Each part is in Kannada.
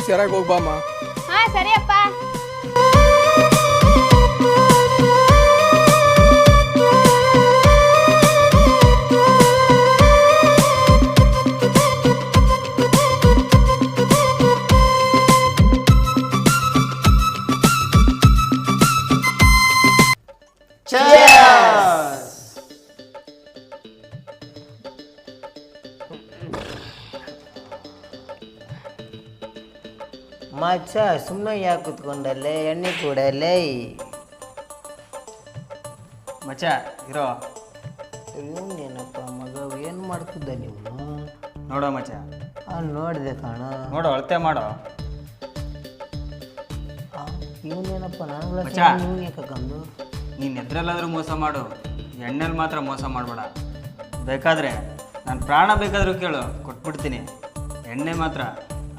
ಹುಷಾರಾಗಿ ಹೋಗ್ಬಾಮ್ಮ. ಹಾ ಸರಿಯಪ್ಪ. ಮಚ್ಚ ಸುಮ್ಮನೆ ಯಾಕೆ ಕುತ್ಕೊಂಡಲ್ಲೇ ಎಣ್ಣೆ ಕೂಡಲ್ಲೇ ಮಚ್ಚ ಇರೋ. ಇವನೇನಪ್ಪ ಮಗ ಏನು ಮಾಡ್ತಿದ್ದ ನೀವು? ನೋಡೋ ಮಚ್ಚ. ನೋಡಿದೆ ಕಾಣ. ನೋಡೋ ಅಳತೆ ಮಾಡೋ. ಇವನೇನಪ್ಪ ಮಚ್ಚ. ನಾನು ಯಾಕಂದು ನೀನು ಎದ್ರಲ್ಲಾದ್ರೂ ಮೋಸ ಮಾಡು, ಎಣ್ಣೆಲಿ ಮಾತ್ರ ಮೋಸ ಮಾಡಬೇಡ. ಬೇಕಾದರೆ ನಾನು ಪ್ರಾಣ ಬೇಕಾದರೂ ಕೇಳು, ಕೊಟ್ಬಿಡ್ತೀನಿ. ಎಣ್ಣೆ ಮಾತ್ರ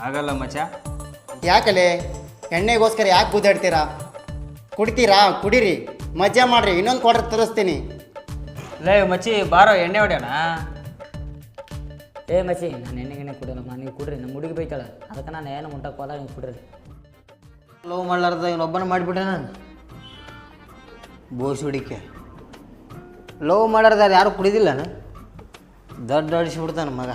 ಆಗಲ್ಲ ಮಚ್ಚ. ಯಾಕಲೆ ಎಣ್ಣೆಗೋಸ್ಕರ ಯಾಕೆ ಗುದ್ದಾಡ್ತೀರಾ? ಕುಡಿತೀರಾ? ಕುಡೀರಿ, ಮಜಾ ಮಾಡ್ರಿ. ಇನ್ನೊಂದು ಕ್ವಾರ್ಟರ್ ತರಿಸ್ತೀನಿ. ಲೇ ಮಚ್ಚಿ ಬಾರೋ ಎಣ್ಣೆ ಹೊಡ್ಯೋಣ. ಏ ಮಚ್ಚಿ ನಾನು ಎಣ್ಣೆ ಕುಡಿಯಲ್ಲಮ್ಮ, ನೀವು ಕುಡ್ರಿ. ನಮ್ಮ ಹುಡುಗಿ ಬೈತಾಳೆ, ಅದಕ್ಕೆ ನಾನು ಏನು ಮುಂಟಕ್ಕೋಲ್ಲ, ನೀವು ಕುಡ್ರಿ. ಲವ್ ಮಾಡ್ಲಾರ್ದ ಇವನೊಬ್ಬನ ಮಾಡಿಬಿಟ್ಟೆ ನಾನು. ಬೋಸ್ ಹುಡಿಕೆ ಲವ್ ಮಾಡಾರ್ದ ಯಾರು ಕುಡಿದಿಲ್ಲನ? ದೊಡ್ಡ ಅಡಿಸ್ಬಿಡ್ತಾನೆ ಮಗ.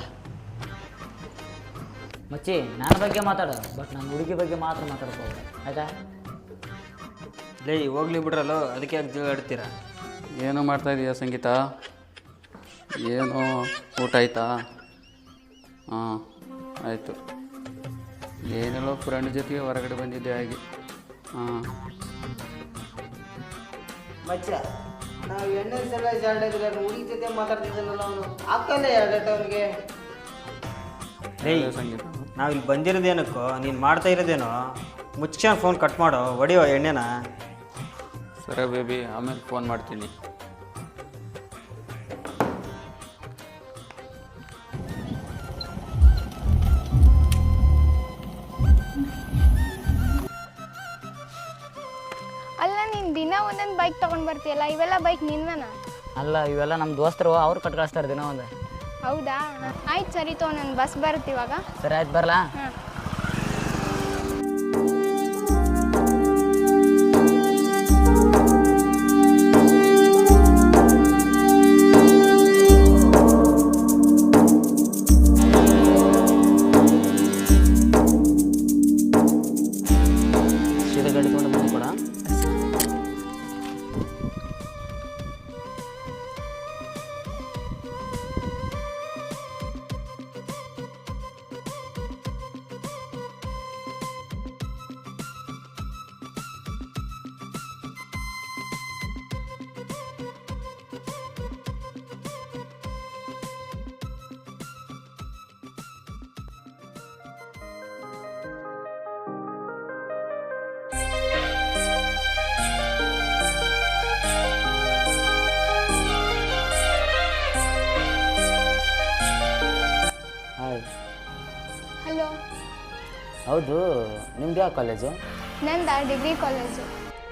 ಮಚ್ಚಿ ನನ್ನ ಬಗ್ಗೆ ಮಾತಾಡು, ಬಟ್ ನನ್ನ ಹುಡುಗಿ ಬಗ್ಗೆ ಮಾತ್ರ ಮಾತಾಡ್ಬೋದು, ಆಯ್ತಾ? ಲೇ ಹೋಗ್ಲಿ ಬಿಡ್ರಲ್ಲೋ, ಅದಕ್ಕೆ ಯಾಕೆ ಜೀವಾಡ್ತೀರಾ? ಏನು ಮಾಡ್ತಾಯಿದ್ದೀಯ ಸಂಗೀತ? ಏನು ಊಟ ಆಯ್ತಾ? ಹಾಂ ಆಯಿತು. ಏನೆಲ್ಲೋ ಫ್ರೆಂಡ್ ಜೊತೆಗೆ ಹೊರಗಡೆ ಬಂದಿದ್ದೆ ಹಾಗೆ. ಹಾಂ ಮಚ್ಚ ನಾವು ಎಣ್ಣೆ ಸಲ ಜಾಡಿದ್ರೆ ಹುಡುಗಿ ಜೊತೆ ಮಾತಾಡ್ತಿದ್ದಲ್ಲ ಅವನು, ಹಾಕಲ್ಲ ಎರಡಟ ಅವನಿಗೆ. ಲೇ ಸಂಗೀತ, ನಾವು ಇಲ್ಲಿ ಬಂದಿರೋದೇನಕ್ಕೋ, ನೀನು ಮಾಡ್ತಾ ಇರೋದೇನೋ. ಮುಚ್ಕೊಂಡು ಫೋನ್ ಕಟ್ ಮಾಡೋ, ಹೊಡಿಯೋ ಎಣ್ಣೆನ. ಸರಿ ಬೇಬಿ, ಆಮೇಲೆ ಫೋನ್ ಮಾಡ್ತೀನಿ. ಅಲ್ಲ ನೀನು ದಿನ ಒಂದೊಂದು ಬೈಕ್ ತೊಗೊಂಡು ಬರ್ತೀಯಲ್ಲ, ಇವೆಲ್ಲ ಬೈಕ್ ನಿನ್ನನ? ಅಲ್ಲ, ಇವೆಲ್ಲ ನಮ್ಮ ದೋಸ್ತರು, ಅವ್ರು ಕಟ್ ಕಳಿಸ್ತಾರೆ ದಿನ ಒಂದು. ಹೌದಾ? ಆಯ್ತು ಸರಿ ತೋ, ನನ್ನ ಬಸ್ ಬರುತ್ತೆ ಇವಾಗ. ಸರಿ ಆಯ್ತು, ಬರಲಾ? ಹಾಂ. ಸೀದಾ ಗಾಡಿ ತೊಗೊಂಡು ಬಂದು ಕೊಡ. ಹಾಯ್. ಹಲೋ. ಹೌದು, ನಿಮ್ದು ಯಾವ college? Nanda degree college.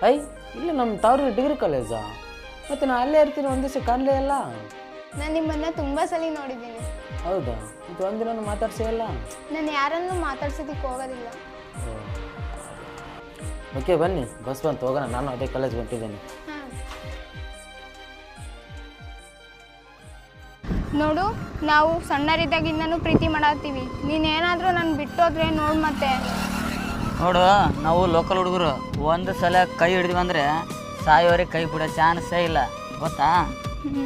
I ಇಲ್ಲ, ನಮ್ಮ ತಾವ್ರ ಡಿಗ್ರಿ ಕಾಲೇಜಾ? ಮತ್ತು ನಾನು ಅಲ್ಲೇ ಇರ್ತೀನಿ, ಒಂದು ದಿವಸ ಕಾಣಲೇ ಇಲ್ಲ. ನಾನು ನಿಮ್ಮನ್ನು ತುಂಬ ಸಲ ನೋಡಿದ್ದೀನಿ. ಹೌದಾ? ಮತ್ತು ಒಂದಿನ ಮಾತಾಡ್ಸೇ ಇಲ್ಲ. ನಾನು ಯಾರನ್ನೂ ಮಾತಾಡ್ಸೋದಕ್ಕೆ ಹೋಗೋದಿಲ್ಲ. ಓಕೆ ಬನ್ನಿ, ಬಸ್ ಬಂತು, ಹೋಗೋಣ. ನಾನು ಅದೇ ಕಾಲೇಜ್ ಹೊಂಟಿದ್ದೀನಿ. ಹಾಂ. ನೋಡು, ನಾವು ಸಣ್ಣರಿದ್ದಾಗಿಂದನೂ ಪ್ರೀತಿ ಮಾಡತ್ತೀವಿ. ನೀನೇನಾದರೂ ನನ್ನ ಬಿಟ್ಟೋದ್ರೆ ನೋಡು ಮತ್ತೆ. ನೋಡು, ನಾವು ಲೋಕಲ್ ಹುಡುಗರು, ಒಂದು ಸಲ ಕೈ ಹಿಡಿದ್ವಿ ಅಂದರೆ ಸಾಯೋರಿಗೆ ಕೈ ಬಿಡೋ ಚಾನ್ಸೇ ಇಲ್ಲ, ಗೊತ್ತಾ? ಹ್ಞೂ.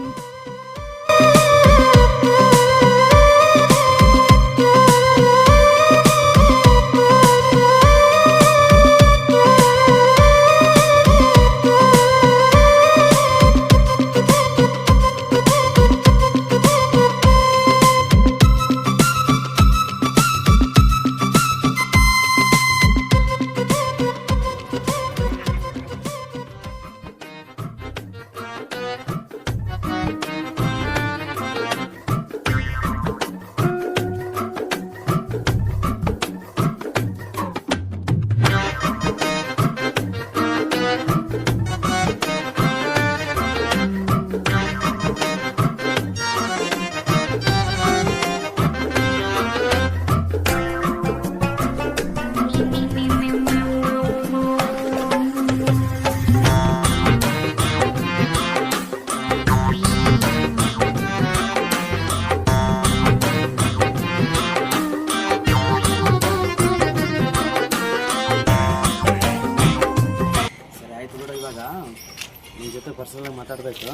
ಜೊತೆ ಪರ್ಸನಲ್ ಮಾತಾಡಬೇಕು.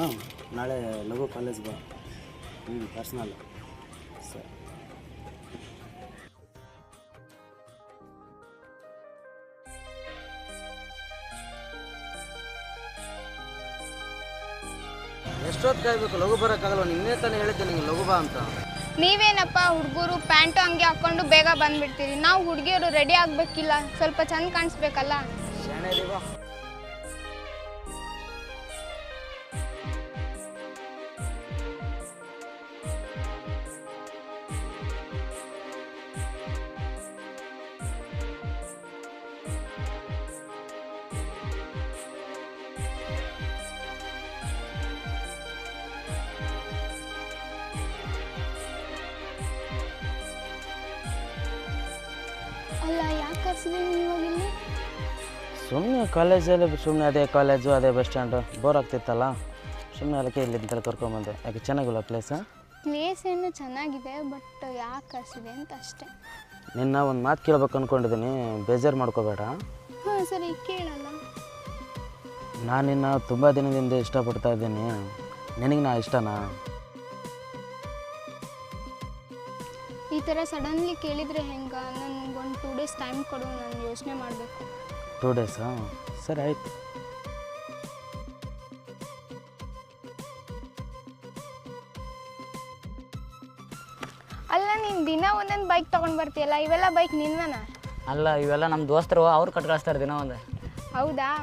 ನಾಳೆ ಲಘು ಕಾಲೇಜ್ ಬಾ. ಪರ್ಸ್ನಲ್ ಸರಿ. ಎಷ್ಟೊತ್ತು ಕಾಯ್ಬೇಕು? ಲಘು ಬರೋಕ್ಕಾಗಲ್ಲ. ನಿನ್ನೆ ತಾನೇ ಹೇಳಿದ್ದೆ ನಿಂಗೆ ಲಘು ಬಾ ಅಂತ. ನೀವೇನಪ್ಪ ಹುಡುಗರು ಪ್ಯಾಂಟು ಹಂಗೆ ಹಾಕ್ಕೊಂಡು ಬೇಗ ಬಂದ್ಬಿಡ್ತೀರಿ. ನಾವು ಹುಡುಗಿಯರು ರೆಡಿ ಆಗಬೇಕಿಲ್ಲ, ಸ್ವಲ್ಪ ಚಂದ ಕಾಣಿಸ್ಬೇಕಲ್ಲ. ಅಲ್ಲ, ಯಾಕೆ ಕರ್ಸಿದ್ದೀನಿ ಇವಾಗಿಲ್ಲಿ? ಸುಮ್ಮನೆ ಕಾಲೇಜಲ್ಲಿ ಸುಮ್ಮನೆ ಅದೇ ಕಾಲೇಜು ಅದೇ ಬಸ್ ಸ್ಟ್ಯಾಂಡು ಬೋರ್ ಆಗ್ತಿತ್ತಲ್ಲ, ಸುಮ್ಮನೆ ಅದಕ್ಕೆ ಇಲ್ಲಿಂದ ಕರ್ಕೊಂಬಂದೆ. ಯಾಕೆ ಚೆನ್ನಾಗಿಲ್ಲ ಪ್ಲೇಸು? ಪ್ಲೇಸ್ ಏನು ಚೆನ್ನಾಗಿದೆ, ಬಟ್ ಯಾಕೆ ಕರ್ಸಿದೆ ಅಂತ ಅಷ್ಟೇ. ನಿನ್ನ ಒಂದು ಮಾತು ಕೇಳ್ಬೇಕು ಅಂದ್ಕೊಂಡಿದ್ದೀನಿ, ಬೇಜಾರು ಮಾಡ್ಕೋಬೇಡ. ಹಾಂ ಸರಿ, ಕೇಳಲ್ಲ. ನಾನು ನಿನ್ನ ತುಂಬ ದಿನದಿಂದ ಇಷ್ಟಪಡ್ತಾ ಇದ್ದೀನಿ. ನಿನಗೆ ನಾ ಇಷ್ಟನಾ? ಈ ಥರ ಸಡನ್ಲಿ ಕೇಳಿದರೆ ಹೆಂಗೆ? ನನಗೆ ಒಂದು 2 days ಟೈಮ್ ಕೊಡು, ನಾನು ಯೋಚನೆ ಮಾಡಬೇಕು. 2 ಡೇಸಾ? ಸರಿ ಆಯಿತು. ಅಲ್ಲ, ನೀನು ದಿನ ಒಂದೊಂದು ಬೈಕ್ ತೊಗೊಂಡು ಬರ್ತೀಯಲ್ಲ, ಇವೆಲ್ಲ ಬೈಕ್ ನಿನ್ನನ? ಅಲ್ಲ, ಇವೆಲ್ಲ ನಮ್ಮ ದೋಸ್ತರು, ಅವ್ರು ಕಟ್ಕಳಿಸ್ತಾರೆ ದಿನ ಒಂದು. ಹೌದಾ?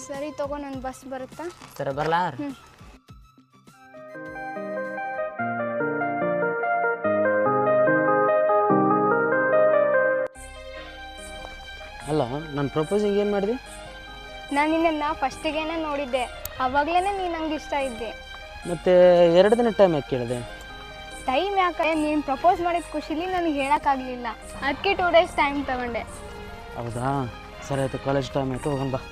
ಸರಿ ತಗೋ, ನನ್ನ ಬಸ್ ಬರುತ್ತಾ? ಸರಿ ಬರಲಾ? ಅಲ್ಲ, ನಾನು ಪ್ರಪೋಸಿಂಗ್ ಏನು ಮಾಡಿದೆ? ನಾನು ನಿನ್ನನ್ನು ಫಸ್ಟಿಗೇನೆ ನೋಡಿದ್ದೆ, ಅವಾಗಲೇ ನೀನು ನಂಗೆ ಇಷ್ಟ ಇದ್ದೆ. ಮತ್ತು 2 ದಿನ ಟೈಮ್ ಯಾಕೆ ಕೇಳಿದೆ? ಟೈಮ್ ಯಾಕೆ? ನೀನು ಪ್ರಪೋಸ್ ಮಾಡಿದ ಖುಷಿಲಿ ನನಗೆ ಹೇಳೋಕ್ಕಾಗಲಿಲ್ಲ, ಅದಕ್ಕೆ 2 days ಟೈಮ್ ತಗೊಂಡೆ. ಹೌದಾ? ಸರಿ ಆಯಿತು, ಕಾಲೇಜ್ ಟೈಮ್ ಆಯಿತು, ಹೋಗೋಣ ಬಾ.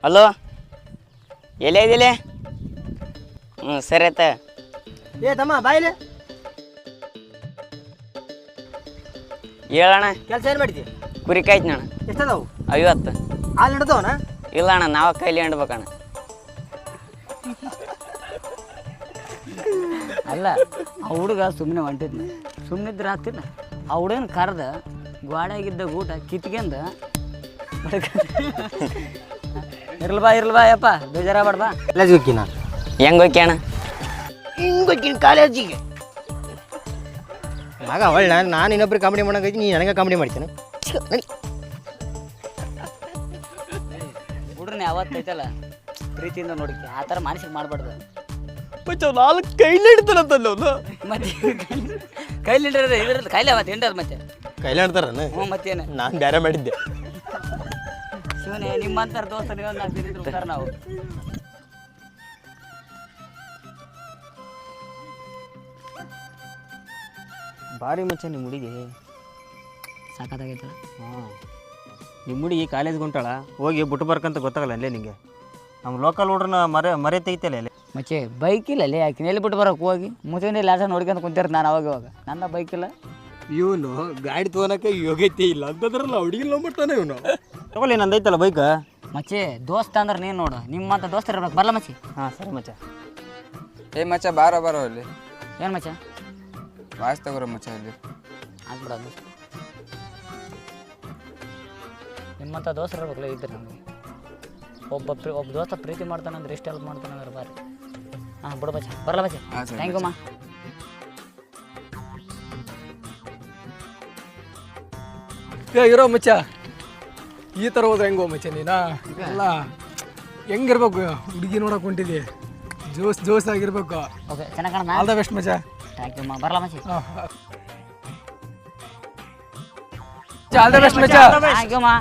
ಹಲೋ, ಎಲ್ಲೇ ಇದಿಲ್ಲ? ಸರಿ ಆಯ್ತ. ಏ ತಮ್ಮ ಬಾಯಿಲೆ, ಹೇಳಣ್ಣ. ಕೆಲಸ ಏನು ಮಾಡಿದ್ವಿ? ಕುರಿ ಕಾಯ್ತು ಅಣ್ಣ. ಎಷ್ಟದಾವು? 50. ಹಾಲು ಹಿಡ್ದವನ? ಇಲ್ಲ ಅಣ್ಣ, ನಾವು ಕೈಲಿ ಹಿಂಡ್ಬೇಕಣ್ಣ. ಅಲ್ಲ, ಆ ಹುಡುಗ ಸುಮ್ಮನೆ ಹೊಂಟಿದ್ನ, ಸುಮ್ಮನಿದ್ರೆ ಆಗ್ತಿದ್ದ. ಆ ಹುಡುಗನ ಕರೆದ ಗೋಡೆಯಾಗಿದ್ದ ಊಟ ಕಿತ್ಕೊಂಡ ಇರ್ಲ್ಬಾ ಯಪ್ಪ, ಬೇಜಾರಾಗ್ಬೇಡ ಬಾ. ಕಾಲೇಜಿಗೆ ಹೋಗ್ತೀನಿ ನಾನು. ಹೆಂಗೆ ಹೋಗಿ ಅಣ್ಣ? ಹಿಂಗೆ ಹೋಗ್ತೀನಿ ಕಾಲೇಜಿಗೆ. ಮಗ ಒಳ್ಳೆ ನಾನು ಇನ್ನೊಬ್ರು ಕಾಮಿಡಿ ಮಾಡೋಕೆ ನೀನು ನನಗೆ ಕಾಮಿಡಿ ಮಾಡ್ತೇನೆ. ಹುಡ್ರನ್ನ ಯಾವತ್ತೈತಲ್ಲ ಪ್ರೀತಿಯಿಂದ ನೋಡಿಕೆ, ಆ ಥರ ಮನಸ್ಸಿಗೆ ಮಾಡಬಾರ್ದು. ಮತ್ತೆ 4 ಕೈಲಿ ಹಿಡ್ತಾನಂತಲ್ಲ ಅವನು. ಮತ್ತೆ ಕೈಲಿ ಹಿಡಿದ್ರೆ ಇದ್ರದ್ದು ಕೈಲಿ ಅವತ್ತು ಹಿಂಡದು ಮತ್ತೆ ಕೈಲಿ ಆಡ್ತಾರ? ಹ್ಞೂ, ಮತ್ತೇನು? ನಾನು ಬೇರೆ ಮಾಡಿದ್ದೆ. ಶಿವನೇ, ನಿಮ್ಮಂತರ ದೋಸ್ತ ನೀವೊಂದು ಆಗ್ತಿದ್ರು ನಾವು. ಭಾರಿ ಮಚ್ಚ ನಿಮ್ಮ ಹುಡುಗಿ. ಸಾಕಾಗೈತಲ್ಲ. ಹಾಂ, ನಿಮ್ಮ ಹುಡುಗಿ ಕಾಲೇಜ್ಗೆ ಹೊಂಟಾಳ, ಹೋಗಿ ಬಿಟ್ಟು ಬರ್ಕಂತ ಗೊತ್ತಾಗಲ್ಲ ಅಲ್ಲೇ ನಿಂಗೆ. ನಮ್ಮ ಲೋಕಲ್ ಹುಡ್ರನ್ನ ಮರೆ ತೆಗಿತಲ್ಲ ಅಲ್ಲೇ. ಮಚ್ಚೆ ಬೈಕ್ ಇಲ್ಲ ಅಲ್ಲೇ, ಯಾಕೆ ಎಲ್ಲಿ ಬಿಟ್ಟು ಬರೋಕೆ ಹೋಗಿ ಮುಂಚೆ ಲಾಸ್ಟ್ ನೋಡ್ಕೊಂತ ಕುಂತಿರ್ತ ನಾನು ಅವಾಗ. ನನ್ನ ಬೈಕ್ ಇಲ್ಲ. ಇವನು ಗಾಡಿ ತೊಗೊಳಕ್ಕೆ ಯೋಗ್ಯತೆ ಇಲ್ಲ ಅಂತಂದ್ರಲ್ಲ, ಹುಡುಗಿ ಲಂಬಿಡ್ತಾನೆ ಇವನು. ತಗೊಳ್ಳಿ, ನಂದೈತಲ್ಲ ಬೈಕ್. ಮಚ್ಚೆ ದೋಸ್ತ ಅಂದ್ರೆ ನೀನು ನೋಡು, ನಿಮ್ಮಂತ ದೋಸ್ತ ಇರ್ಬೇಕು. ಬರಲ್ಲ ಮಚ್ಚಿ? ಹಾಂ ಸರಿ ಮಚ್ಚ. ಏ ಮಚ್ಚ, ಬಾರೋ ಅಲ್ಲಿ. ಏನು ಮಚ್ಚ? ವಾಯ್ಸ್ ತಗೋರ ಮಚ್ಚ ಇಲ್ಲಿ. ಆಗ್ಬಿಡೋದು. ನಿಮ್ಮಂಥ ದೋಸ್ತ ಇರ್ಬೇಕಲ್ಲ ಇದ್ರೆ ನಮಗೆ. ಒಬ್ಬ ದೋಸ್ತ ಪ್ರೀತಿ ಮಾಡ್ತಾನಂದ್ರೆ ಎಷ್ಟು ಹೆಲ್ಪ್ ಮಾಡ್ತಾನಂದ್ರೆ ಬಾರಿ. ಹಾಂ ಬಿಡು ಮಚ್ಚ, ಬರಲ್ಲ ಮಚ್ಚೆ. ಥ್ಯಾಂಕ್ ಯು ಮಾ. ಇರೋ ಮಚ್ಚ, ಈ ಥರ ಹೋದ್ರೆ ಹೆಂಗೋ ಮಚ್ಚ ನೀನಾ? ಅಲ್ಲ, ಹೆಂಗಿರ್ಬೇಕು ಹುಡುಗಿ ನೋಡಕ್ ಹೊಂಟಿದ್ದಿ, ಜೋಸ್ ಆಗಿರ್ಬೇಕು. ಓಕೆ, ಚೆನ್ನಾಗಿ ಕಾಣ. ಆಲ್ ದ ಬೆಸ್ಟ್ ಮಚ್ಚ. ಥ್ಯಾಂಕ್ ಯು ಮಾ. ಬರಲ್ಲ ಮಚ್ಚಿ. ಆಲ್ ದ ಬೆಸ್ಟ್ ಮಚ್ಚ. ಥ್ಯಾಂಕ್ ಯು ಮಾ.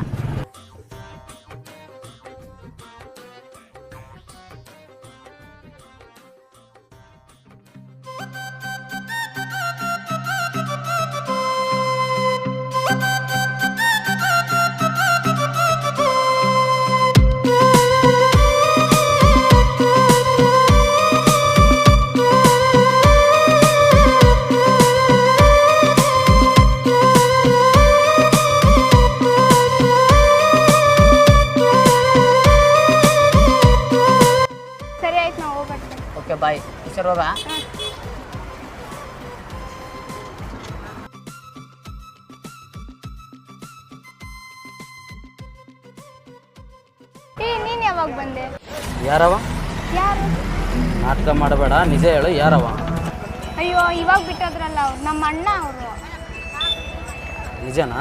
ಬಾಯ್ ಹುಷಾರು ಹೋಗ. ನೀನು ಯಾವಾಗ ಬಂದೆ? ಯಾರವ? ಯಾರು? ನಾಟಕ ಮಾಡಬೇಡ, ನಿಜ ಹೇಳು, ಯಾರವ? ಅಯ್ಯೋ ಇವಾಗ ಬಿಟ್ಟೋದ್ರಲ್ಲ ಅವ್ರು, ನಮ್ಮ ಅಣ್ಣ ಅವರು. ನಿಜನಾ?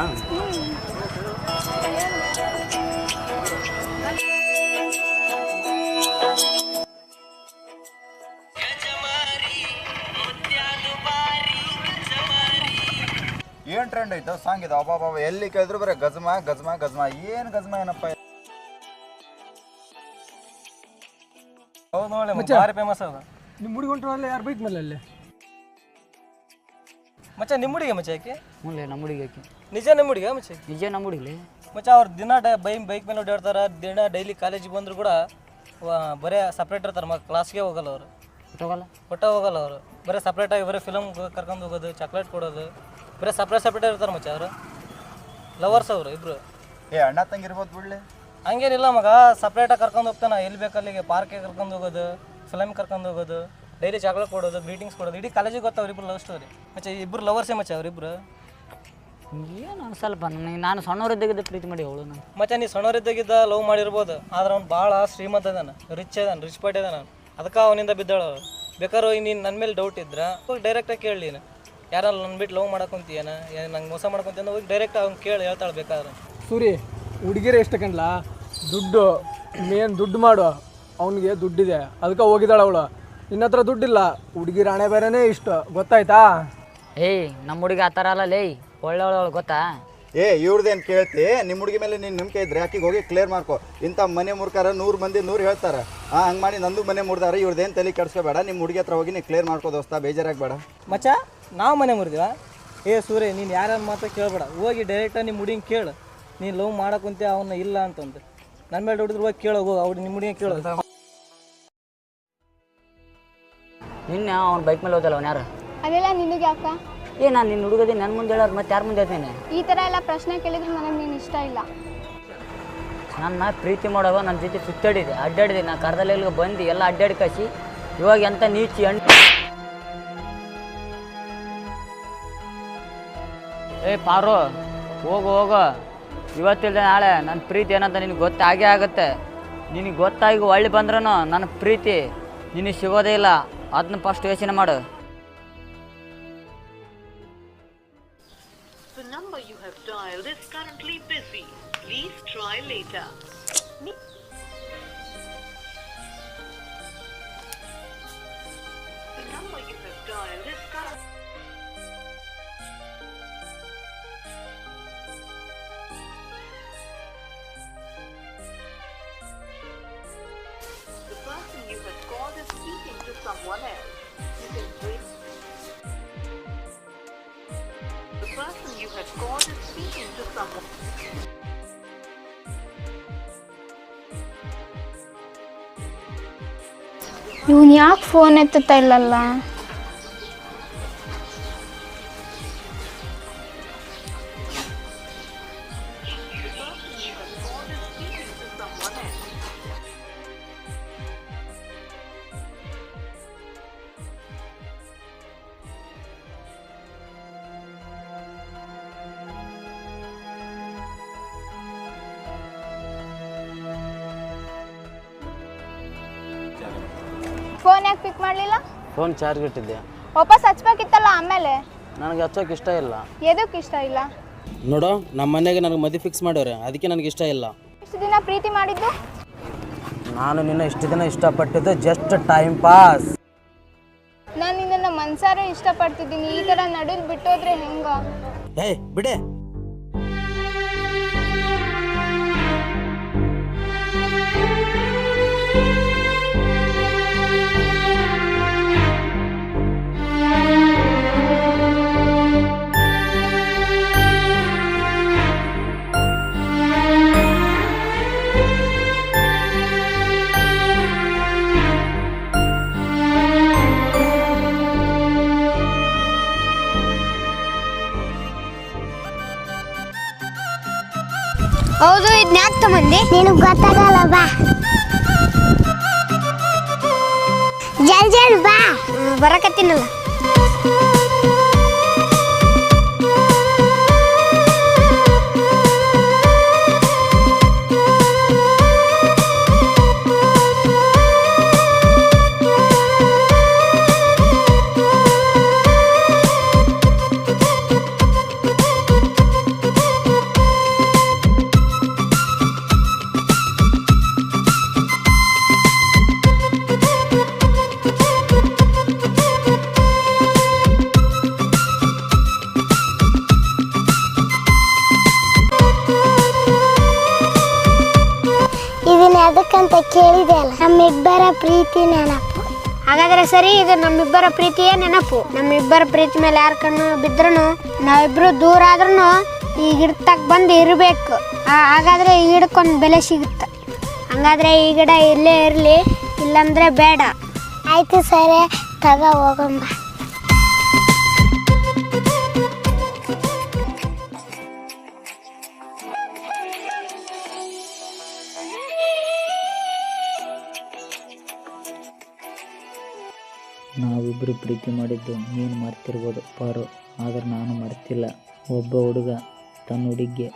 ಏನು ಟ್ರೆಂಡ್ ಐತೋ ಸಾಂಗ್ ಇದು, ಅಬ್ಬಾ ಎಲ್ಲಿ ಕೇಳಿದ್ರು ಬರೀ ಗಜ್ಮ ಗಜ್ಮ ಗಜ್ಮ. ಏನು ಗಜ್ಮ ಏನಪ್ಪ? ಹೌದು ನೋಡಿ, ಭಾರಿ ಫೇಮಸ್ ಅದ. ನಿಮ್ಮ ಹುಡುಗಿ ಹೊಂಟ್ರಲ್ಲ, ಯಾರು ಬೈಕ್ ಮೇಲೆ ಅಲ್ಲಿ ಮಚ್ಚ? ನಿಮ್ಮ ಹುಡುಗಿ ಮಚ್ಚ ಯಾಕೆ? ಹ್ಞೂ ನಮ್ಮ ಹುಡುಗಿ ಆಕೆ. ನಿಜ ನಿಮ್ಮ ಹುಡುಗ ಮಚ್ಚ? ನಿಜ ನಮ್ಮ ಹುಡುಗಿಲಿ ಮಚ್ಚ. ಅವ್ರು ದಿನ ಬೈಕ್ ಮೇಲೆ ಓಡಾಡ್ತಾರೆ, ದಿನ ಡೈಲಿ ಕಾಲೇಜಿಗೆ ಬಂದ್ರು ಕೂಡ ಬರೀ ಸಪ್ರೇಟ್ ಇರ್ತಾರೆ, ಕ್ಲಾಸ್ಗೆ ಹೋಗಲ್ಲ ಅವರು, ಒಟ್ಟ ಹೋಗಲ್ಲ ಅವರು. ಬರೀ ಸಪ್ರೇಟಾಗಿ ಬರೀ ಫಿಲಮ್ ಕರ್ಕೊಂಡು ಹೋಗೋದು, ಚಾಕ್ಲೇಟ್ ಕೊಡೋದು, ಬರೀ ಸಪ್ರೇಟ್ ಇರ್ತಾರೆ ಮಚ್ಚ. ಅವರು ಲವರ್ಸ್ ಅವರು ಇಬ್ರು. ಅಣ್ಣ ತಂಗಿರ್ಬೋದು ಬಿಡ್ಲಿ. ಹಂಗೇನಿಲ್ಲ ಮಗ, ಸಪ್ರೇಟಾಗಿ ಕರ್ಕೊಂಡು ಹೋಗ್ತಾನೆ, ಎಲ್ಲಿ ಬೇಕಲ್ಲಿಗೆ ಪಾರ್ಕಿಗೆ ಕರ್ಕೊಂಡು ಹೋಗೋದು, ಫಿಲಮ್ ಕರ್ಕೊಂಡು ಹೋಗೋದು, ಡೈಲಿ ಚಾಕ್ಲೇಟ್ ಕೊಡೋದು, ಗ್ರೀಟಿಂಗ್ಸ್ ಕೊಡೋದು, ಇಡೀ ಕಾಲೇಜಿಗೆ ಗೊತ್ತ ಅವ್ರಿಬ್ರು ಲವ್ ಸ್ಟೋರಿ ಮಚ್ಚ. ಇಬ್ಬರು ಲವರ್ಸೇ ಮಚ್ಚ ಅವರಿಬ್ರು. ಏನು ಸ್ವಲ್ಪ ನಾನು ಸಣ್ಣವರಿದ್ದಾಗಿದ್ದ ಪ್ರೀತಿ ಮಾಡಿ ಅವಳು ನಾನು ಮಚ್ಚ. ನೀ ಸಣ್ಣವರಿದ್ದಾಗಿದ್ದ ಲವ್ ಮಾಡಿರ್ಬೋದು, ಆದ್ರೆ ಅವ್ನು ಭಾಳ ಶ್ರೀಮಂತ ಇದ್ದಾನೆ, ರಿಚ್ ಪಾರ್ಟಿ ಇದ್ದಾನೆ. ಅದಕ್ಕೆ ಅವನಿಂದ ಬಿದ್ದಾಳು. ಬೇಕಾದ್ರೆ ಹೋಗಿ ನೀನು ನನ್ನ ಮೇಲೆ ಡೌಟ್ ಇದ್ರೆ ಹೋಗಿ ಡೈರೆಕ್ಟಾಗಿ ಕೇಳಿ, ನೀನು ಯಾರಲ್ಲ ನನ್ನ ಬಿಟ್ಟು ಲವ್ ಮಾಡಕೊಂತೀಯನ, ನಂಗೆ ಮೋಸ ಮಾಡ್ಕೊಂತೀಯ ಹೋಗಿ ಡೈರೆಕ್ಟ್ ಅವ್ನು ಕೇಳಿ ಹೇಳ್ತಾಳೆ ಬೇಕಾದ್ರೆ. ಸೂರಿ ಹುಡುಗಿರೇ ಇಷ್ಟ ಕಣ್ಲ, ದುಡ್ಡು ಮೇನ್, ದುಡ್ಡು ಮಾಡು. ಅವನಿಗೆ ದುಡ್ಡಿದೆ ಅದಕ್ಕೆ ಹೋಗಿದ್ದಾಳೆ ಅವಳು. ನಿನ್ನ ಹತ್ರ ದುಡ್ಡಿಲ್ಲ, ಹುಡುಗಿ ರಾಣೆ ಬೇರೆನೇ ಇಷ್ಟ, ಗೊತ್ತಾಯ್ತಾ? ಏಯ್ ನಮ್ಮ ಹುಡುಗಿ ಆ ಥರ ಅಲ್ಲ ಲೇ, ಒಳ್ಳೆವಳು ಗೊತ್ತಾ? ಇವ್ರದ್ದೇನು ಕೇಳ್ತಿ? ನಿಮ್ಮ ಹುಡುಗಿ ಮೇಲೆ ನೀನು ನಂಬಿಕೆ ಇದ್ರೆ ಆಕಿಗೆ ಹೋಗಿ ಕ್ಲಿಯರ್ ಮಾಡ್ಕೊ. ಇಂಥ ಮನೆ ಮುರ್ಕಾರ 100 ಮಂದಿ 100 ಹೇಳ್ತಾರೆ. ಹಂಗೆ ಮಾಡಿ ನಂದು ಮನೆ ಮುರಿದಾರೆ, ಇವ್ರದ್ದೇನು ತಲೆ ಕೆಡಿಸ್ಕೋಬೇಡ. ನಿಮ್ಮ ಹುಡುಗಿ ಹತ್ರ ಹೋಗಿ ನೀನು ಕ್ಲಿಯರ್ ಮಾಡ್ಕೋ ದೋಸ್ತ, ಬೇಜಾರಾಗಬೇಡ ಮಚ್ಚ. ನಾವು ಮನೆ ಮುರಿದಿವ? ಸೂರ್ಯ, ನೀನು ಯಾರ್ಯಾರ ಮಾತ್ರ ಕೇಳಬೇಡ, ಹೋಗಿ ಡೈರೆಕ್ಟಾಗಿ ನಿಮ್ಮ ಹುಡುಗಿನ ಕೇಳು. ನೀನು ಲವ್ ಮಾಡಕ್ಕಂತೆ ಅವನ್ನ ಇಲ್ಲ ಅಂತಂದು ನನ್ನ ಮೇಲೆ ಹೊಡಿದ್ರು ಹೋಗಿ ಕೇಳೋ, ಹೋಗಿ ಅವ್ರು ನಿಮ್ಮ ಹುಡುಗಿನ ಕೇಳೋದು. ನಿನ್ನೆ ಅವ್ನು ಬೈಕ್ ಮೇಲೆ ಹೋದಲ್ಲ, ಅವ್ನು ಯಾರು? ಅದೆಲ್ಲ ನಿನಗೆ ಯಾಕ? ನಾನು ನಿನ್ನ ಹುಡುಗದಿ ನನ್ನ ಮುಂದೆ ಹೇಳೋರು ಮತ್ತೆ ಯಾರು ಮುಂದೆ ಹೇಳ್ತೀನಿ? ಈ ಥರ ಎಲ್ಲ ಪ್ರಶ್ನೆ ಕೇಳಿದ್ರು ನನಗೆ ನೀನು ಇಷ್ಟ ಇಲ್ಲ. ನನ್ನ ಪ್ರೀತಿ ಮಾಡೋವಾಗ ನನ್ನ ಜೊತೆ ಸುತ್ತಾಡಿದೆ, ಅಡ್ಡಾಡಿದೆ. ನಾ ಕರ್ದಲ್ಲಿ ಬಂದು ಎಲ್ಲ ಅಡ್ಡಾಡಿ ಕಸಿ, ಇವಾಗ ಎಂತ ನೀಚಿ ಪಾರು ಹೋಗು. ಇವತ್ತಿಲ್ದ ನಾಳೆ ನನ್ನ ಪ್ರೀತಿ ಏನಂತ ನಿನಗೆ ಗೊತ್ತಾಗೇ ಆಗುತ್ತೆ. ನಿನಗೆ ಗೊತ್ತಾಗಿ ಒಳ್ಳೆ ಬಂದ್ರೂ ನನ್ನ ಪ್ರೀತಿ ನಿನಗೆ ಸಿಗೋದೇ ಇಲ್ಲ. ಅದನ್ನ ಫಸ್ಟ್ ಯೋಚನೆ ಮಾಡು. The number you have dialed is currently busy. Please try later. The number you have dialed is currently... The person you have called is speaking to someone else. You can wait. The person you have called is speaking to someone. ಇವನು ಯಾಕೆ ಫೋನ್ ಎತ್ತುತ್ತಾ ಇಲ್ಲಲ್ಲ? ಫೋನ್ ಯಾಕೆ ಪಿಕ್ ಮಾಡಲಿಲ್ಲ? ಫೋನ್ ಚಾರ್ಜ್ ಇಟ್ಟಿದ್ದೆ. ವಾಪಸ್ ಹಚ್ಬೇಕಿತ್ತಲ್ಲ ಆಮೇಲೆ. ನನಗೆ ಹಚ್ಚೋಕೆ ಇಷ್ಟ ಇಲ್ಲ. ಎದಕ್ಕೆ ಇಷ್ಟ ಇಲ್ಲ? ನೋಡು, ನಮ್ಮ ಮನೆಗೆ ನನಗೆ ಮದುವೆ ಫಿಕ್ಸ್ ಮಾಡ್ಯವ್ರೆ, ಅದಕ್ಕೆ ನನಗೆ ಇಷ್ಟ ಇಲ್ಲ. ಇಷ್ಟು ದಿನ ಪ್ರೀತಿ ಮಾಡಿದ್ದು? ನಾನು ನಿನ್ನ ಇಷ್ಟು ದಿನ ಇಷ್ಟಪಟ್ಟಿದ್ದು ಜಸ್ಟ್ ಟೈಮ್ ಪಾಸ್. ನಾನು ನಿನ್ನನ್ನು ಮನ್ಸಾರೆ ಇಷ್ಟಪಡ್ತಿದ್ದೀನಿ, ಈ ಥರ ನಡುಲ್ ಬಿಟ್ಟೋದ್ರೆ ಹೆಂಗ? ಬಿಡೆ. ಹೌದು, ಇದನ್ನ ಯಾಕೆ ತಗೊಂಡೆ? ನಿನಗೆ ಗೊತ್ತಾಗಲ್ಲ ಬಾ. ಜಲ್ದಿ ಬಾ ಬರಕತ್ತೀನಲ್ಲ. ಇದನ್ನ ಅದಕ್ಕಂತ ಕೇಳಿದೆ ಅಲ್ಲ, ನಮ್ಮಿಬ್ಬರ ಪ್ರೀತಿ ನೆನಪು. ಹಾಗಾದ್ರೆ ಸರಿ, ಇದು ನಮ್ಮಿಬ್ಬರ ಪ್ರೀತಿಯೇ ನೆನಪು. ನಮ್ಮಿಬ್ಬರ ಪ್ರೀತಿ ಮೇಲೆ ಯಾರ ಕಣ್ಣು ಬಿದ್ರೂ ನಾವಿಬ್ರು ದೂರ ಆದ್ರೂ ಈ ಗಿಡದಾಗ ಬಂದು ಇರಬೇಕು. ಹಾಗಾದ್ರೆ ಈ ಗಿಡಕ್ಕೊಂದು ಬೆಲೆ ಸಿಗುತ್ತೆ. ಹಂಗಾದ್ರೆ ಈ ಗಿಡ ಇಲ್ಲೇ ಇರಲಿ, ಇಲ್ಲಂದ್ರೆ ಬೇಡ. ಆಯ್ತು ಸರಿ, ತಗ ಹೋಗಂಬ. ನಾವಿಬ್ಬರು ಪ್ರೀತಿ ಮಾಡಿದ್ದು ನೀನು ಮರ್ತಿರ್ಬೋದು ಪಾರು, ಆದ್ರೆ ನಾನು ಮರ್ತಿಲ್ಲ. ಒಬ್ಬ ಹುಡುಗ ತನ್ನ ಹುಡುಗಿಗೆ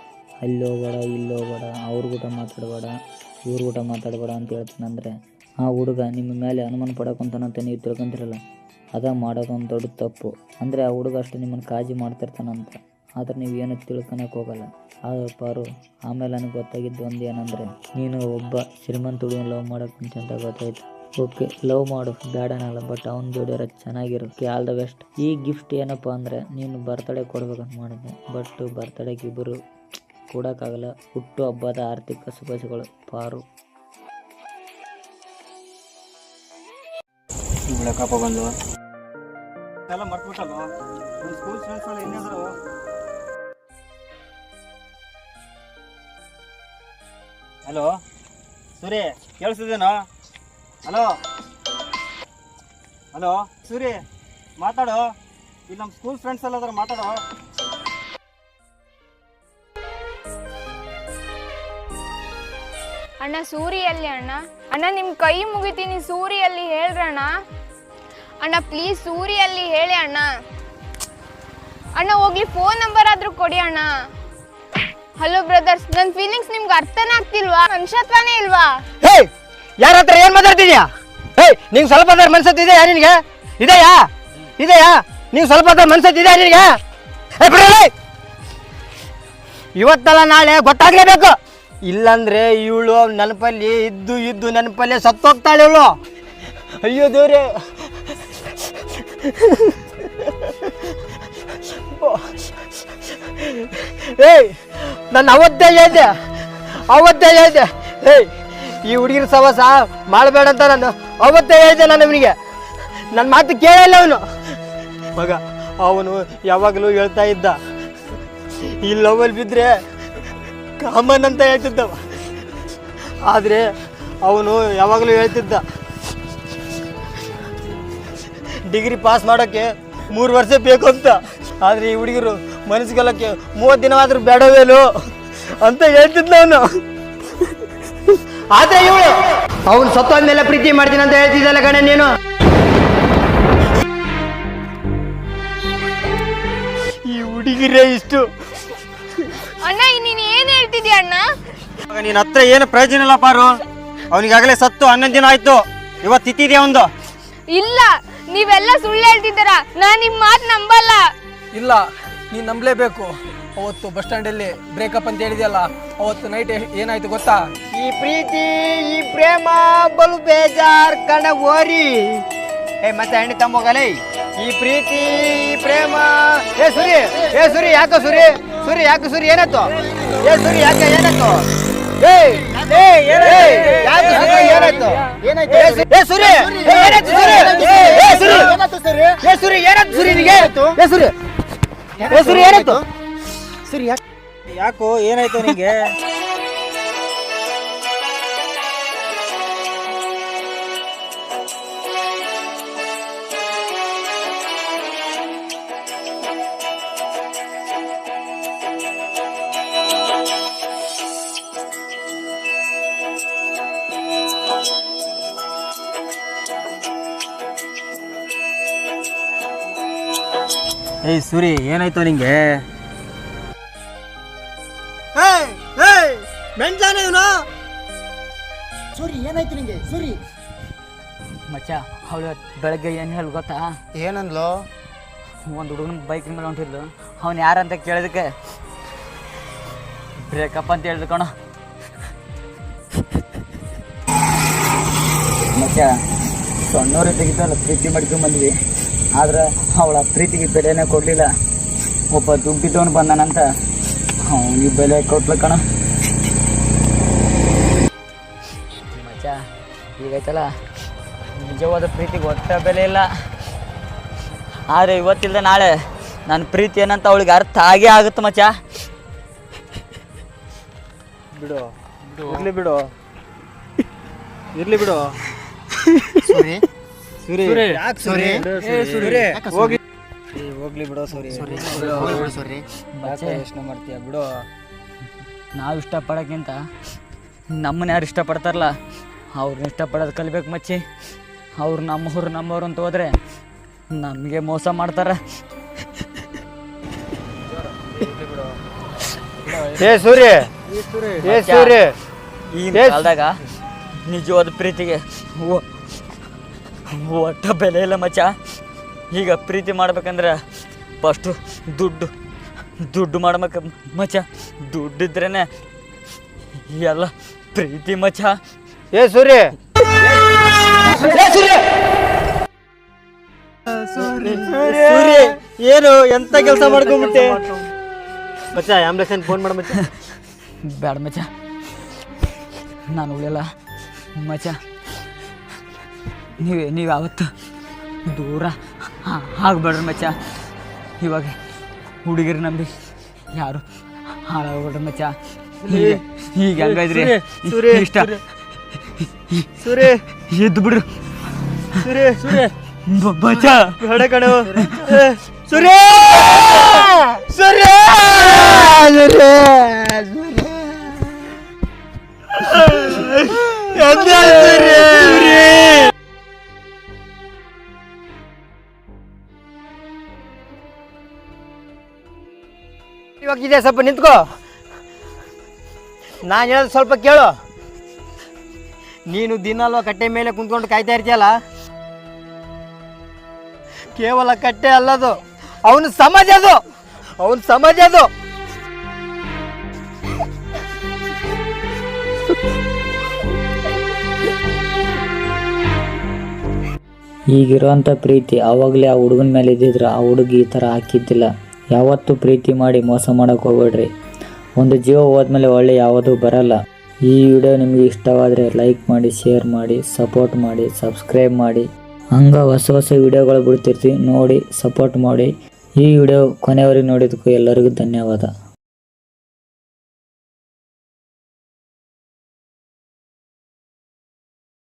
ಅಲ್ಲಿ ಹೋಗಬೇಡ, ಇಲ್ಲಿ ಹೋಗಬೇಡ, ಅವ್ರ ಊಟ ಮಾತಾಡಬೇಡ, ಇವ್ರ ಊಟ ಮಾತಾಡಬೇಡ ಅಂತ ಹೇಳ್ತಾನಂದ್ರೆ ಆ ಹುಡುಗ ನಿಮ್ಮ ಮೇಲೆ ಅನುಮಾನ ಪಡಕೊಂತಾನಂತ ನೀವು ತಿಳ್ಕೊಂತಿರಲ್ಲ, ಅದ ಮಾಡೋದೊಂದು ದೊಡ್ಡ ತಪ್ಪು. ಅಂದರೆ ಆ ಹುಡುಗ ಅಷ್ಟು ನಿಮ್ಮನ್ನು ಕಾಳಜಿ ಮಾಡ್ತಿರ್ತಾನಂತ, ಆದ್ರೆ ನೀವು ಏನು ತಿಳ್ಕೊಳಕ್ಕೆ ಹೋಗಲ್ಲ. ಆದರೆ ಪಾರು, ಆಮೇಲೆ ನನಗೆ ಗೊತ್ತಾಗಿದ್ದು ಒಂದು ಏನಂದರೆ, ನೀನು ಒಬ್ಬ ಶ್ರೀಮಂತ ಹುಡುಗನ ಲವ್ ಮಾಡೋಕ್ಕಂತ ಅಂತ ಗೊತ್ತಾಯ್ತು. ಓಕೆ, ಲವ್ ಮಾಡು, ಬೇಡನಲ್ಲ, ಬಟ್ ಅವ್ನ ಜೋಡಿಯರ ಚೆನ್ನಾಗಿರೋಕ್ಕೆ ಆಲ್ ದ ಬೆಸ್ಟ್. ಈ ಗಿಫ್ಟ್ ಏನಪ್ಪ ಅಂದರೆ ನೀನು ಬರ್ತಡೇ ಕೊಡ್ಬೇಕಂತ ಮಾಡಿದ್ದೆ, ಬಟ್ ಬರ್ತಡೇಗೆ ಇಬ್ಬರು ಕೊಡೋಕ್ಕಾಗಲ್ಲ. ಹುಟ್ಟು ಹಬ್ಬದ ಆರ್ಥಿಕ ಶುಭಾಶಯಗಳು ಪಾರು. ಬೆಳಕಪ್ಪ ಬಂದು ಎಲ್ಲ ಮರ್ತ್ಬಿಟ್ಟಲ್ಲ, ನನ್ನ ಸ್ಕೂಲ್ ಫ್ರೆಂಡ್ಸ್ ಎಲ್ಲ ಇನ್ನೇದ್ರು. ಹಲೋ ಸೂರಿ, ಕೇಳಿಸ್ತಿದ್ದೇನೋ? ಹಲೋ ಹಲೋ ಸೂರಿ, ಮಾತಾಡು. ಇಲ್ಲಿ ನಮ್ಮ ಸ್ಕೂಲ್ ಫ್ರೆಂಡ್ಸ್ ಎಲ್ಲ ಅದ್ರ, ಮಾತಾಡೋ. ಅಣ್ಣ ಸೂರಿಯಲ್ಲಿ ಅಣ್ಣ. ಅಣ್ಣ ನಿಮ್ಮ ಕೈ ಮುಗಿತೀನಿ, ಸೂರಿಯಲ್ಲಿ ಹೇಳ್ರಣ್ಣ. ಅಣ್ಣ ಪ್ಲೀಸ್ ಸೂರಿಯಲ್ಲಿ ಹೇಳಿ ಅಣ್ಣ. ಅಣ್ಣ ಹೋಗ್ಲಿ, ಫೋನ್ ನಂಬರ್ ಆದ್ರೂ ಕೊಡಿ ಅಣ್ಣ. ಹಲೋ ಬ್ರದರ್ಸ್, ನನ್ನ ಫೀಲಿಂಗ್ಸ್ ನಿಮ್ಗೆ ಅರ್ಥನೇ ಆಗ್ತಿಲ್ವಾ? ಮನುಷ್ಯತ್ವನೇ ಇಲ್ವಾ? ಹೇ, ಯಾರ ಹತ್ರ ಏನ್ ಮಾತಾಡ್ತಿದ್ಯಾ? ಹೇ, ನಿಂಗೆ ಸ್ವಲ್ಪ ಮನ್ಸತ್ ಇದೆಯಾ? ನಿನಗೆ ಇದೆಯಾ? ನಿಂಗೆ ಸ್ವಲ್ಪ ಮನ್ಸತ್ ಇದೆಯಾ ನಿನಗೆ? ಇವತ್ತಲ್ಲ ನಾಳೆ ಗೊತ್ತಾಗ್ಲೇಬೇಕು, ಇಲ್ಲಂದ್ರೆ ಇವಳು ನೆನಪಲ್ಲಿ ಇದ್ದು ನೆನಪಲ್ಲಿ ಸತ್ತೋಗ್ತಾಳೆ ಇವಳು. ಅಯ್ಯೋ ದೇವ್ರೆ, ಏಯ್ ನಾನು ಅವತ್ತೇ ಹೇಳಿದೆ. ಏಯ್, ಈ ಹುಡುಗಿರ ಸವಾಸ ಮಾಡಬೇಡ ಅಂತ ನಾನು ಅವತ್ತೇ ಹೇಳಿದೆ. ನಾನು ಅವನಿಗೆ ನನ್ನ ಮಾತು ಕೇಳಿಲ್ಲ ಅವನು. ಮಗ, ಅವನು ಯಾವಾಗಲೂ ಹೇಳ್ತಾ ಇದ್ದ, ಈ ಲವಲ್ಲಿ ಬಿದ್ದರೆ ಕಾಮನ್ ಅಂತ ಹೇಳ್ತಿದ್ದವ. ಆದರೆ ಅವನು ಯಾವಾಗಲೂ ಹೇಳ್ತಿದ್ದ, ಡಿಗ್ರಿ ಪಾಸ್ ಮಾಡೋಕ್ಕೆ 3 ವರ್ಷ ಬೇಕು ಅಂತ. ಆದರೆ ಈ ಹುಡುಗರು ಮನಸ್ಸಿಗೆಲ್ಲಕ್ಕೆ 30 ದಿನವಾದ್ರೂ ಬೇಡವೇಲು ಅಂತ ಹೇಳ್ತಿದ್ದ ಅವನು. ಆದರೆ ಇವಳು ಅವನು ಸತ್ತೋದ್ಮೇಲೆ ಪ್ರೀತಿ ಮಾಡ್ತೀನಿ ಅಂತ ಹೇಳ್ತಿದ್ದಲ್ಲ ಕಣೆ ನೀನು. ಈ ಹುಡುಗಿರೇ ಇಷ್ಟು. ಅಣ್ಣ ನೀನು ಏನು ಹೇಳ್ತಿದ್ಯಾ ಅಣ್ಣ? ನಿನ್ನ ಹತ್ರ ಏನು ಪ್ರಯೋಜನ ಇಲ್ಲ ಪಾರು. ಅವನಿಗಾಗಲೇ ಸತ್ತು 11 ದಿನ ಆಯ್ತು. ಇವತ್ತು ತಿಥಿದೆ ಒಂದು. ಇಲ್ಲ, ನೀವೆಲ್ಲ ಸುಳ್ಳು ಹೇಳ್ತಿದ್ದೀರ. ನಾನು ನಿಮ್ಮ ಮಾತು ನಂಬಲ್ಲ. ಇಲ್ಲ, ನೀನು ನಂಬಲೇಬೇಕು. ಅವತ್ತು ಬಸ್ ಸ್ಟ್ಯಾಂಡಲ್ಲಿ ಬ್ರೇಕಪ್ ಅಂತ ಹೇಳಿದೆಯಲ್ಲ, ಅವತ್ತು ನೈಟ್ ಏನಾಯ್ತು ಗೊತ್ತಾ? ಈ ಪ್ರೀತಿ ಈ ಪ್ರೇಮ ಬಲು ಬೇಜಾರ್ ಕಣ ಓರಿ. ಮತ್ತೆ ಹಣ್ಣು ತಂಬೋಗಲೇ. ಈ ಪ್ರೀತಿ ಈ ಪ್ರೇಮ. ಸುರಿ ಯಾಕೋ ಯಾಕೆ ಸುರಿ ಏನಾಯ್ತು? ಸುರಿ ಯಾಕೆ ಏನಾಯ್ತು? ಯಾಕೋ ಏನಾಯ್ತು ನಿಂಗೆ? ಏಯ್ ಸೂರಿ ಏನಾಯ್ತು ನಿಂಗೆ? ಮೆಂಟ್ಲಾನೆ ಇವನು. ಸೂರಿ ಏನಾಯ್ತು ನಿಂಗೆ? ಸೂರಿ ಮಚ್ಚ ಅವಳು ಬೆಳಗ್ಗೆ ಏನು ಹೇಳಿ ಗೊತ್ತಾ? ಏನಂದ್ಲು? ಒಂದು ಹುಡುಗನ ಬೈಕ್ ಮೇಲೆ ಹೊಂಟಿದ್ಲು. ಅವ್ನು ಯಾರಂತ ಕೇಳಿದಕ್ಕೆ ಬ್ರೇಕಪ್ ಅಂತ ಹೇಳಿದ್ರು ಕಣೋ. ಮಚ್ಚ ಸಣ್ಣವ್ರ ತೆಗಿತಲ್ಲ ಪ್ರೀತಿ ಮಾಡ್ಕೊಂಬಂದ್ವಿ, ಆದ್ರೆ ಅವಳ ಪ್ರೀತಿಗೆ ಬೆಲೆನೇ ಕೊಡಲಿಲ್ಲ. ಒಬ್ಬ ದುಡ್ಡಿದ್ದವನು ಬಂದಾನಂತ ಅವನಿಗೆ ಬೆಲೆ ಕೊಟ್ಲ ಕಣ. ಮಚ್ಚ ಈಗೈತಲ್ಲ ನಿಜವಾದ ಪ್ರೀತಿಗೆ ಒಟ್ಟ ಬೆಲೆ ಇಲ್ಲ. ಆದರೆ ಇವತ್ತಿಲ್ಲದೆ ನಾಳೆ ನನ್ನ ಪ್ರೀತಿ ಏನಂತ ಅವಳಿಗೆ ಅರ್ಥ ಆಗೇ ಆಗುತ್ತೆ ಮಚ್ಚ. ಬಿಡು ಇರ್ಲಿ ಬಿಡು ಇರ್ಲಿ ಬಿಡು. ಸೂರಿ ಸೂರಿ ಯಾಕೆ ಸೂರಿ? ಹೋಗಿ ಹೋಗ್ಲಿ ಬಿಡು ಸೂರಿ. ಸೂರಿ ಯಾಕೆ ಯೋಚನೆ ಮಾಡ್ತೀಯ? ಬಿಡು. ನಾವು ಇಷ್ಟಪಡೋಕ್ಕಿಂತ ನಮ್ಮನ್ನ ಯಾರು ಇಷ್ಟಪಡ್ತಾರಲ್ಲ ಅವ್ರನ್ನ ಇಷ್ಟಪಡೋದು ಕಲಿಬೇಕು ಮಚ್ಚಿ. ಅವ್ರು ನಮ್ಮವ್ರು ಅಂತ ಹೋದರೆ ನಮಗೆ ಮೋಸ ಮಾಡ್ತಾರೆ. ಏ ಸೂರ್ಯ, ಏ ಸೂರ್ಯ, ಈಗಿನ ಕಾಲದಾಗ ನಿಜವಾದ ಪ್ರೀತಿಗೆ ಒಟ್ಟ ಬೆಲೆ ಇಲ್ಲ ಮಚ್ಚ. ಈಗ ಪ್ರೀತಿ ಮಾಡ್ಬೇಕಂದ್ರೆ ಫಸ್ಟು ದುಡ್ಡು ಮಾಡ್ಬೇಕು ಮಚ್ಚ. ದುಡ್ಡಿದ್ರೇ ಎಲ್ಲ ಪ್ರೀತಿ ಮಚ್ಚ. ಏ ಸೂರ್ಯ, ಸೂರ್ಯ ಏನು ಎಂತ ಕೆಲಸ ಮಾಡ್ಕೊಂಡ್ಬಿಟ್ಟೆ ಮಚ್ಚ? ಆಂಬುಲೆನ್ಸ್ ಫೋನ್ ಮಾಡ ಮಚ್ಚ. ಬೇಡ ಮಚ್ಚ, ನಾನು ಉಳಿಯಲ್ಲ ಮಚ್ಚ. ನೀವು ಯಾವತ್ತು ದೂರ ಆಗಬೇಡ್ರಿ ಮಚ್ಚ. ಇವಾಗ ಹುಡುಗಿರು ನಂಬಿ ಯಾರು ಹಾಳಾಗ್ಬಿಡ್ರಿ ಮಚ್ಚ. ಈಗ ಹಂಗಾದ್ರಿ ಇಷ್ಟ ಸೂರ್ಯ ಎದ್ದು ಬಿಡ್ರಿ ಸೂರ್ಯ ಸೂರ್ಯ ಮಚ್ಚ. ಬೇಡ ಕಣೋ ಸೂರ್ಯ ಸೂರ್ಯ ಇವಾಗಿದೆ, ಸ್ವಲ್ಪ ನಿಂತ್ಕೋ. ನಾನು ಹೇಳೋದು ಸ್ವಲ್ಪ ಕೇಳು. ನೀನು ದಿನಲ್ವ ಕಟ್ಟೆ ಮೇಲೆ ಕುಂತ್ಕೊಂಡು ಕಾಯ್ತಾ ಇರ್ತೀಯಲ್ಲ, ಕೇವಲ ಕಟ್ಟೆ ಅಲ್ಲದು, ಅವನು ಸಮಾಜ, ಅದು ಅವನು ಸಮಾಜ. ಅದು ಈಗಿರೋಂಥ ಪ್ರೀತಿ ಆವಾಗಲೇ ಆ ಹುಡುಗನ ಮೇಲೆ ಇದ್ದಿದ್ರೆ ಆ ಹುಡುಗಿ ಈ ಥರ ಹಾಕಿದ್ದಿಲ್ಲ. ಯಾವತ್ತೂ ಪ್ರೀತಿ ಮಾಡಿ ಮೋಸ ಮಾಡೋಕೆ ಹೋಗ್ಬೇಡ್ರಿ. ಒಂದು ಜೀವ ಹೋದ್ಮೇಲೆ ಒಳ್ಳೆ ಯಾವುದೂ ಬರಲ್ಲ. ಈ ವಿಡಿಯೋ ನಿಮಗೆ ಇಷ್ಟವಾದರೆ ಲೈಕ್ ಮಾಡಿ, ಶೇರ್ ಮಾಡಿ, ಸಪೋರ್ಟ್ ಮಾಡಿ, ಸಬ್ಸ್ಕ್ರೈಬ್ ಮಾಡಿ. ಹಂಗೆ ಹೊಸ ವಿಡಿಯೋಗಳು ಬಿಡ್ತಿರ್ತೀವಿ, ನೋಡಿ ಸಪೋರ್ಟ್ ಮಾಡಿ. ಈ ವಿಡಿಯೋ ಕೊನೆವರೆಗೆ ನೋಡಿದ್ದಕ್ಕೂ ಎಲ್ಲರಿಗೂ ಧನ್ಯವಾದ.